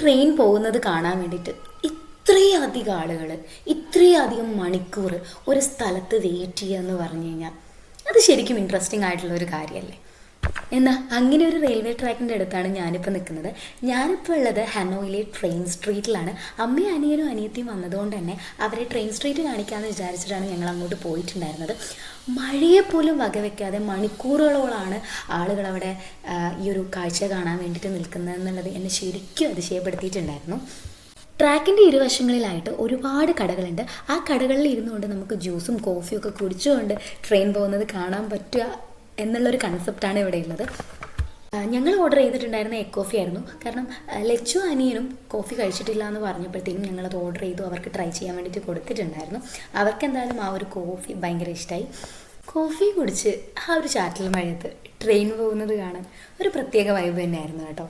Train പോകുന്നത് കാണാൻ വേണ്ടിയിട്ട് ഇത്രയധികം ആളുകൾ, ഇത്രയധികം മണിക്കൂർ ഒരു സ്ഥലത്ത് വെയിറ്റ് ചെയ്യുക എന്ന് പറഞ്ഞു കഴിഞ്ഞാൽ അത് ശരിക്കും ഇൻട്രസ്റ്റിംഗ് ആയിട്ടുള്ള ഒരു കാര്യമല്ലേ. എന്നാൽ അങ്ങനെ ഒരു റെയിൽവേ ട്രാക്കിൻ്റെ അടുത്താണ് ഞാനിപ്പോൾ നിൽക്കുന്നത്. ഞാനിപ്പോൾ ഉള്ളത് ഹനോയിലെ ട്രെയിൻ സ്ട്രീറ്റിലാണ്. അമ്മയും അനിയനും അനിയത്തിയും വന്നതുകൊണ്ട് തന്നെ അവരെ ട്രെയിൻ സ്ട്രീറ്റ് കാണിക്കാമെന്ന് വിചാരിച്ചിട്ടാണ് ഞങ്ങൾ അങ്ങോട്ട് പോയിട്ടുണ്ടായിരുന്നത്. മഴയെപ്പോലും വകവെക്കാതെ മണിക്കൂറുകളോളാണ് ആളുകൾ അവിടെ ഈ ഒരു കാഴ്ച കാണാൻ വേണ്ടിയിട്ട് നിൽക്കുന്നത് എന്നുള്ളത് എന്നെ ശരിക്കും അതിശയപ്പെടുത്തിയിട്ടുണ്ടായിരുന്നു. ട്രാക്കിൻ്റെ ഇരുവശങ്ങളിലായിട്ട് ഒരുപാട് കടകളുണ്ട്. ആ കടകളിൽ ഇരുന്നുകൊണ്ട് നമുക്ക് ജ്യൂസും കോഫിയും ഒക്കെ കുടിച്ചുകൊണ്ട് ട്രെയിൻ പോകുന്നത് കാണാൻ പറ്റുക എന്നുള്ളൊരു കൺസെപ്റ്റാണ് ഇവിടെ ഉള്ളത്. ഞങ്ങൾ ഓർഡർ ചെയ്തിട്ടുണ്ടായിരുന്ന എഗ് കോഫി ആയിരുന്നു. കാരണം ലച്ചു അനിയനും കോഫി കഴിച്ചിട്ടില്ല എന്ന് പറഞ്ഞപ്പോഴത്തേക്കും ഞങ്ങളത് ഓർഡർ ചെയ്തു, അവർക്ക് ട്രൈ ചെയ്യാൻ വേണ്ടിയിട്ട് കൊടുത്തിട്ടുണ്ടായിരുന്നു. അവർക്ക് എന്തായാലും ആ ഒരു കോഫി ഭയങ്കര ഇഷ്ടമായി. കോഫി കുടിച്ച് ആ ഒരു ചാറ്റൽ മഴയത്ത് ട്രെയിൻ പോകുന്നത് കാണാൻ ഒരു പ്രത്യേക വൈബ് തന്നെയായിരുന്നു കേട്ടോ.